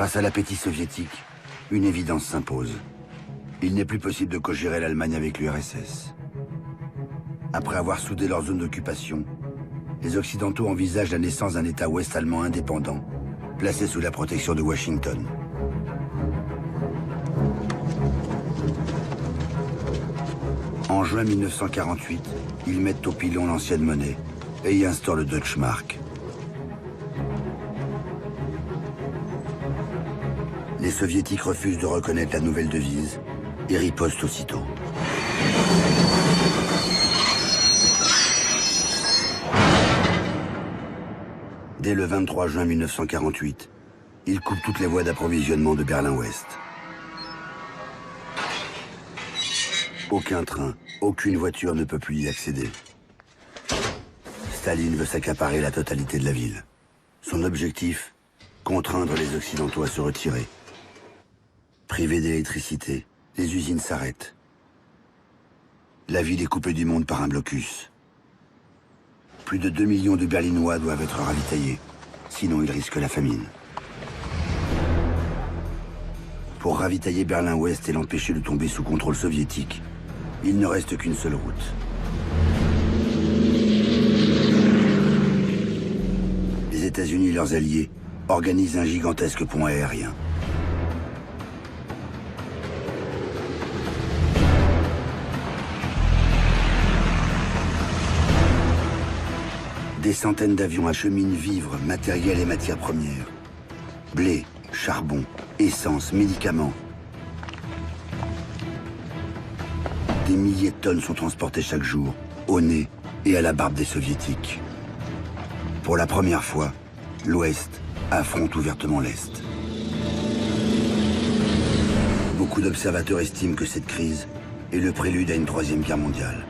Face à l'appétit soviétique, une évidence s'impose. Il n'est plus possible de co-gérer l'Allemagne avec l'URSS. Après avoir soudé leur zone d'occupation, les Occidentaux envisagent la naissance d'un État ouest allemand indépendant, placé sous la protection de Washington. En juin 1948, ils mettent au pilon l'ancienne monnaie et y instaurent le Deutsche Mark. Les Soviétiques refusent de reconnaître la nouvelle devise et ripostent aussitôt. Dès le 23 juin 1948, ils coupent toutes les voies d'approvisionnement de Berlin-Ouest. Aucun train, aucune voiture ne peut plus y accéder. Staline veut s'accaparer la totalité de la ville. Son objectif, contraindre les Occidentaux à se retirer. Privés d'électricité, les usines s'arrêtent. La ville est coupée du monde par un blocus. Plus de 2 millions de Berlinois doivent être ravitaillés, sinon ils risquent la famine. Pour ravitailler Berlin-Ouest et l'empêcher de tomber sous contrôle soviétique, il ne reste qu'une seule route. Les États-Unis et leurs alliés organisent un gigantesque pont aérien. Des centaines d'avions acheminent vivres, matériel et matières premières. Blé, charbon, essence, médicaments. Des milliers de tonnes sont transportées chaque jour, au nez et à la barbe des Soviétiques. Pour la première fois, l'Ouest affronte ouvertement l'Est. Beaucoup d'observateurs estiment que cette crise est le prélude à une troisième guerre mondiale.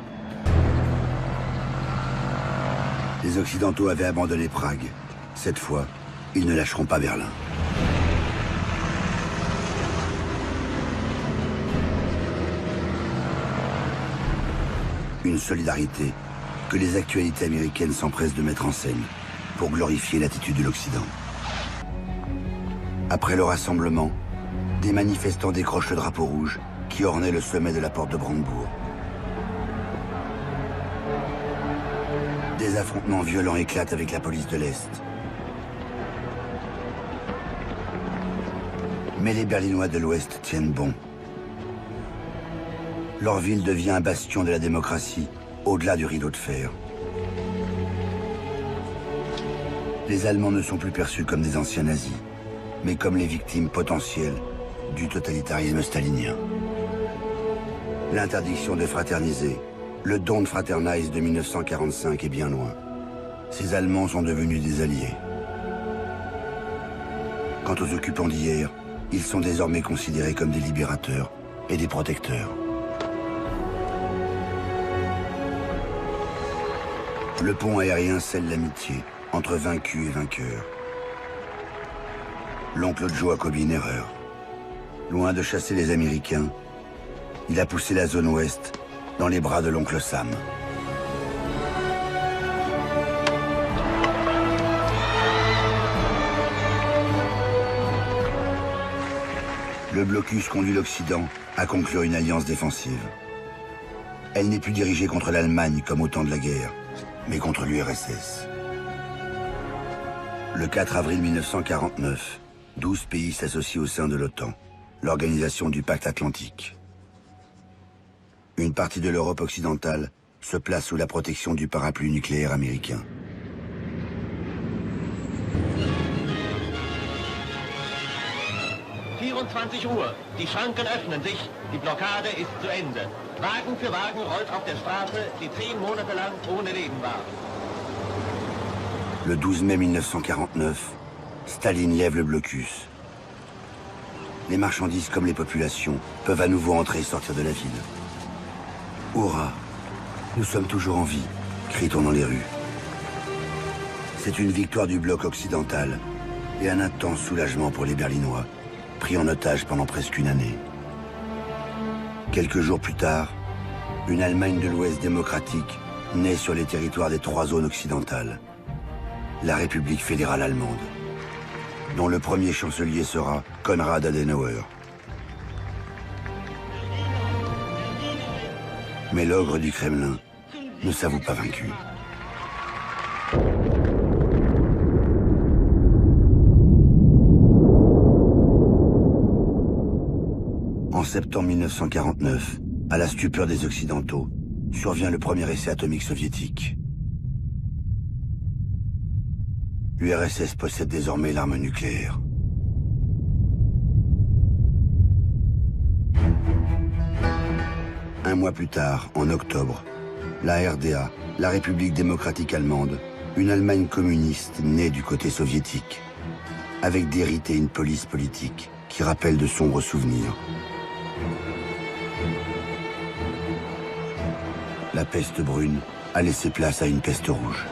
Les Occidentaux avaient abandonné Prague. Cette fois, ils ne lâcheront pas Berlin. Une solidarité que les actualités américaines s'empressent de mettre en scène pour glorifier l'attitude de l'Occident. Après le rassemblement, des manifestants décrochent le drapeau rouge qui ornait le sommet de la porte de Brandebourg. Des affrontements violents éclatent avec la police de l'Est. Mais les Berlinois de l'Ouest tiennent bon. Leur ville devient un bastion de la démocratie, au-delà du rideau de fer. Les Allemands ne sont plus perçus comme des anciens nazis, mais comme les victimes potentielles du totalitarisme stalinien. L'interdiction de fraterniser, le don de Fraternize de 1945 est bien loin. Ces Allemands sont devenus des alliés. Quant aux occupants d'hier, ils sont désormais considérés comme des libérateurs et des protecteurs. Le pont aérien scelle l'amitié entre vaincus et vainqueurs. L'oncle Joe a commis une erreur. Loin de chasser les Américains, il a poussé la zone ouest dans les bras de l'oncle Sam. Le blocus conduit l'Occident à conclure une alliance défensive. Elle n'est plus dirigée contre l'Allemagne comme au temps de la guerre, mais contre l'URSS. Le 4 avril 1949, 12 pays s'associent au sein de l'OTAN, l'organisation du pacte atlantique. Une partie de l'Europe occidentale se place sous la protection du parapluie nucléaire américain. Uhr. Die Schranken öffnen sich. Die Blockade ist zu Ende. Wagen für Wagen rollt auf der Straße, die 10 Monate lang ohne Leben war. Le 12 mai 1949, Staline lève le blocus. Les marchandises comme les populations peuvent à nouveau entrer et sortir de la ville. Hurrah! Nous sommes toujours en vie, crie-t-on dans les rues. C'est une victoire du bloc occidental et un intense soulagement pour les Berlinois, pris en otage pendant presque une année. Quelques jours plus tard, une Allemagne de l'Ouest démocratique naît sur les territoires des 3 zones occidentales. La République fédérale allemande. dont le premier chancelier sera Konrad Adenauer. Mais l'ogre du Kremlin ne s'avoue pas vaincu. En septembre 1949, à la stupeur des Occidentaux, survient le premier essai atomique soviétique. L'URSS possède désormais l'arme nucléaire. Un mois plus tard, en octobre, la RDA, la République démocratique allemande, une Allemagne communiste née du côté soviétique, avec des rites et une police politique qui rappellent de sombres souvenirs. La peste brune a laissé place à une peste rouge.